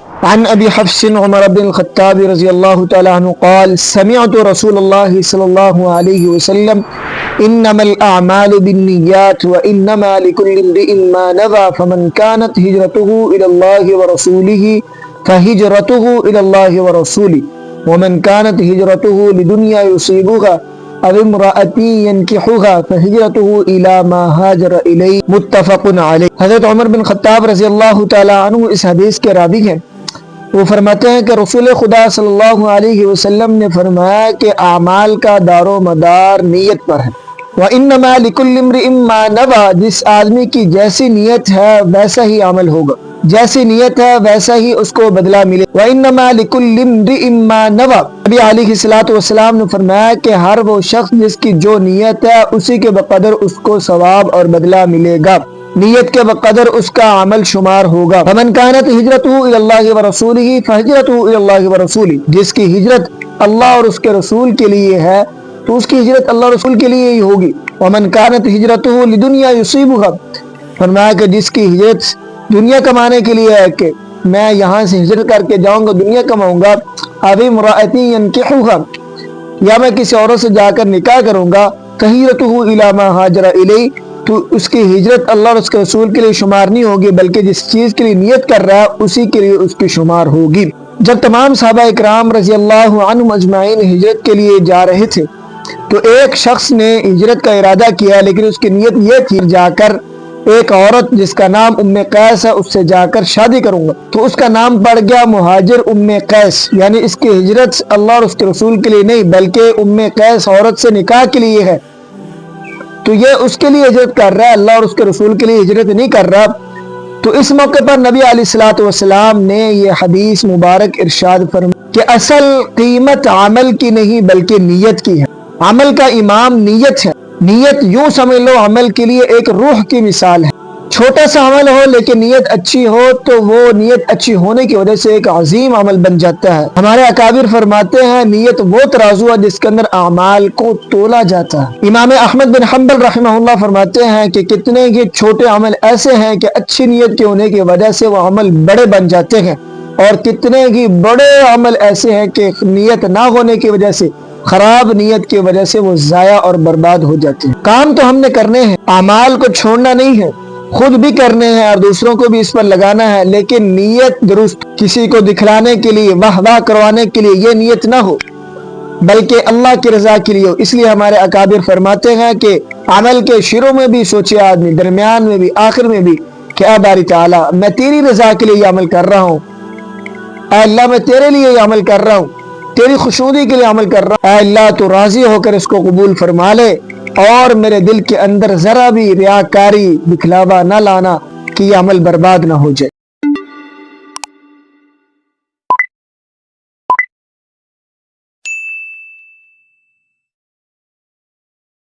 عن ابي حفص عمر بن الخطاب رضي الله تعالى عنه قال سمعت رسول الله صلى الله عليه وسلم انما الاعمال بالنيات وانما لكل امرئ ما نوى فمن كانت هجرته الى الله ورسوله فهجرته الى الله ورسوله ومن كانت هجرته لدنيا يصيبها او امرأة ينكحها فهجرته الى ما هاجر الیہ متفق علیہ۔ حضرت عمر بن خطاب رضی اللہ تعالی عنہ اس حدیث کے راوی ہیں۔ وہ فرماتے ہیں کہ رسول خدا صلی اللہ علیہ وسلم نے فرمایا کہ اعمال کا دار و مدار نیت پر ہے۔ وَإِنَّمَا لِكُلِّ امْرِئٍ مَّا نَوَى، جس آدمی کی جیسی نیت ہے ویسا ہی عمل ہوگا، جیسی نیت ہے ویسا ہی اس کو بدلہ ملے۔ وَإِنَّمَا لِكُلِّ امْرِئٍ مَّا نَوَى، نبی علیہ السلام نے فرمایا کہ ہر وہ شخص جس کی جو نیت ہے اسی کے بقدر اس کو ثواب اور بدلہ ملے گا، نیت کے بقدر اس کا عمل شمار ہوگا۔ فمن كانت هجرته الى الله ورسوله فهجرته الى الله ورسوله، جس کی ہجرت اللہ اور اس کے رسول کے لیے ہے تو اس کی ہجرت اللہ اور رسول کے لیے ہی ہوگی۔ ومن كانت هجرته لدنيا يصيبها، فرمایا کہ جس کی ہجرت دنیا کمانے کے لیے ہے کہ میں یہاں سے ہجرت کر کے جاؤں گا دنیا کماؤں گا، اب امرأة ينكحها، یا میں کسی عورت سے جا کر نکاح کروں گا، فهجرته الى ما هاجر الیہ، تو اس کی ہجرت اللہ اور اس کے رسول کے لیے شمار نہیں ہوگی بلکہ جس چیز کے لیے نیت کر رہا ہے اسی کے لیے اس کی شمار ہوگی۔ جب تمام صحابہ اکرام رضی اللہ عنہم اجمعین ہجرت کے لیے جا رہے تھے تو ایک شخص نے ہجرت کا ارادہ کیا، لیکن اس کی نیت یہ تھی جا کر ایک عورت جس کا نام ام قیس ہے اس سے جا کر شادی کروں گا، تو اس کا نام پڑ گیا مہاجر ام قیس، یعنی اس کی ہجرت اللہ اور اس کے رسول کے لیے نہیں بلکہ ام قیس عورت سے نکاح کے لیے ہے، تو یہ اس کے لیے ہجرت کر رہا ہے، اللہ اور اس کے رسول کے لیے ہجرت نہیں کر رہا۔ تو اس موقع پر نبی علیہ السلام نے یہ حدیث مبارک ارشاد فرمایا کہ اصل قیمت عمل کی نہیں بلکہ نیت کی ہے، عمل کا امام نیت ہے۔ نیت یوں سمجھ لو عمل کے لیے ایک روح کی مثال ہے، چھوٹا سا عمل ہو لیکن نیت اچھی ہو تو وہ نیت اچھی ہونے کی وجہ سے ایک عظیم عمل بن جاتا ہے۔ ہمارے اکابر فرماتے ہیں نیت وہ ترازو ہے جس کے اندر اعمال کو تولا جاتا ہے۔ امام احمد بن حنبل رحمہ اللہ فرماتے ہیں کہ کتنے ہی چھوٹے عمل ایسے ہیں کہ اچھی نیت کے ہونے کی وجہ سے وہ عمل بڑے بن جاتے ہیں، اور کتنے ہی بڑے عمل ایسے ہیں کہ نیت نہ ہونے کی وجہ سے، خراب نیت کی وجہ سے وہ ضائع اور برباد ہو جاتے ہیں۔ کام تو ہم نے کرنے ہیں، اعمال کو چھوڑنا نہیں ہے، خود بھی کرنے ہیں اور دوسروں کو بھی اس پر لگانا ہے، لیکن نیت درست، کسی کو دکھلانے کے لیے، واہ واہ کروانے کے لیے یہ نیت نہ ہو بلکہ اللہ کی رضا کے لیے ہو۔ اس لیے ہمارے اکابر فرماتے ہیں کہ عمل کے شروع میں بھی سوچے آدمی، درمیان میں بھی، آخر میں بھی کہ اے باری تعالیٰ میں تیری رضا کے لیے یہ عمل کر رہا ہوں، اے اللہ میں تیرے لیے یہ عمل کر رہا ہوں، تیری خوشنودی کے لیے عمل کر رہا ہوں، اے اللہ تو راضی ہو کر اس کو قبول فرما لے، اور میرے دل کے اندر ذرا بھی ریاکاری دکھلاوا نہ لانا کہ یہ عمل برباد نہ ہو جائے۔